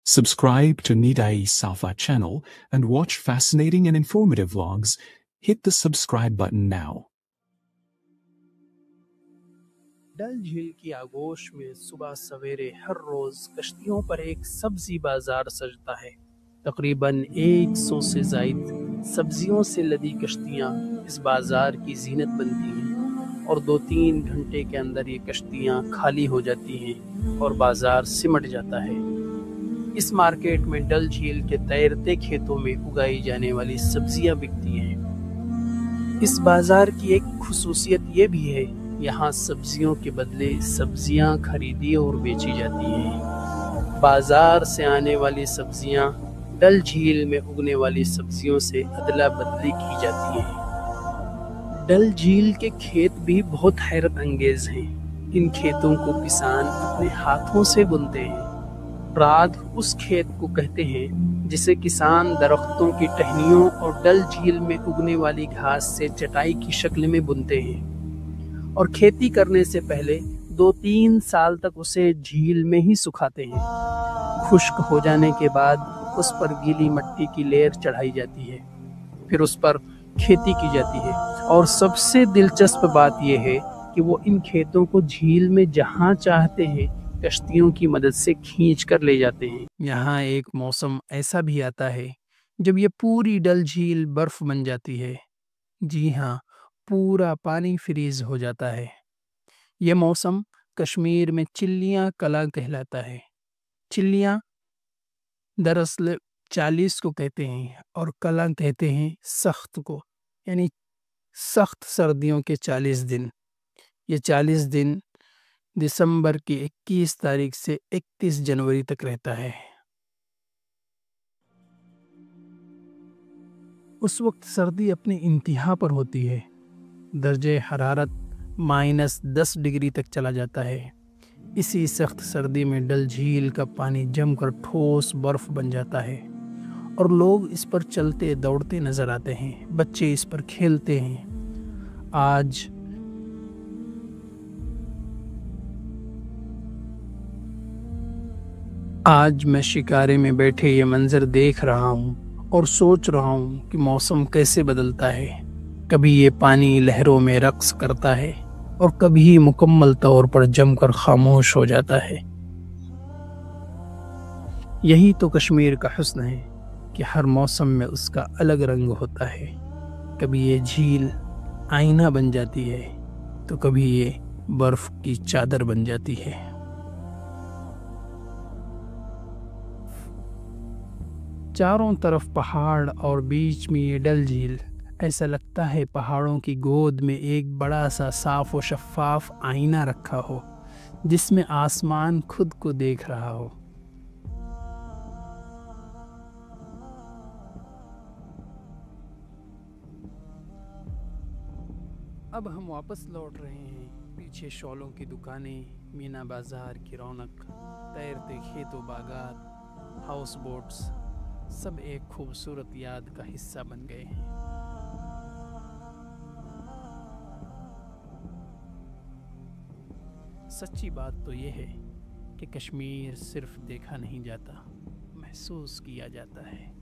Subscribe to Nidai Safa channel and watch fascinating and informative vlogs. Hit the subscribe button now. डल झील की आगोश में सुबह सवेरे हर रोज कश्तियों पर एक सब्जी बाजार सजता है। तकरीबन 100 से जायद सब्जियों से लदी कश्तियां इस बाजार की जीनत बनती हैं और 2-3 घंटे के अंदर ये कश्तियां खाली हो जाती हैं और बाजार सिमट जाता है। इस मार्केट में डल झील के तैरते खेतों में उगाई जाने वाली सब्जियां बिकती हैं। इस बाजार की एक खुसूसियत ये भी है, यहाँ सब्जियों के बदले सब्जियां खरीदी और बेची जाती हैं। बाजार से आने वाली सब्जियां डल झील में उगने वाली सब्जियों से अदला बदली की जाती हैं। डल झील के खेत भी बहुत हैरत अंगेज हैं। इन खेतों को किसान अपने हाथों से बुनते हैं। रात उस खेत को कहते हैं जिसे किसान दरख्तों की टहनियों और डल झील में उगने वाली घास से चटाई की शक्ल में बुनते हैं और खेती करने से पहले 2-3 साल तक उसे झील में ही सुखाते हैं। खुश्क हो जाने के बाद उस पर गीली मिट्टी की लेयर चढ़ाई जाती है, फिर उस पर खेती की जाती है और सबसे दिलचस्प बात यह है कि वो इन खेतों को झील में जहाँ चाहते हैं कश्तियों की मदद से खींच कर ले जाते हैं। यहाँ एक मौसम ऐसा भी आता है जब ये पूरी डल झील बर्फ बन जाती है। जी हाँ, पूरा पानी फ्रीज हो जाता है। यह मौसम कश्मीर में चिल्लियाँ कला कहलाता है। चिल्लियाँ दरअसल 40 को कहते हैं और कला कहते हैं सख्त को, यानी सख्त सर्दियों के 40 दिन। ये 40 दिन दिसंबर की 21 तारीख से 31 जनवरी तक रहता है। उस वक्त सर्दी अपनी इंतहा पर होती है। दर्जे हरारत -10 डिग्री तक चला जाता है। इसी सख्त सर्दी में डल झील का पानी जमकर ठोस बर्फ बन जाता है और लोग इस पर चलते दौड़ते नजर आते हैं। बच्चे इस पर खेलते हैं। आज मैं शिकारे में बैठे ये मंजर देख रहा हूँ और सोच रहा हूँ कि मौसम कैसे बदलता है। कभी ये पानी लहरों में रक्स करता है और कभी मुकम्मल तौर पर जमकर खामोश हो जाता है। यही तो कश्मीर का हुस्न है कि हर मौसम में उसका अलग रंग होता है। कभी ये झील आईना बन जाती है तो कभी ये बर्फ की चादर बन जाती है। चारों तरफ पहाड़ और बीच में ये डल झील। ऐसा लगता है पहाड़ों की गोद में एक बड़ा सा साफ और शफाफ आईना रखा हो जिसमें आसमान खुद को देख रहा हो। अब हम वापस लौट रहे हैं। पीछे शॉलों की दुकानें, मीना बाजार की रौनक, तैरते खेतों बागात, हाउस बोट्स सब एक खूबसूरत याद का हिस्सा बन गए हैं। सच्ची बात तो ये है कि कश्मीर सिर्फ देखा नहीं जाता, महसूस किया जाता है।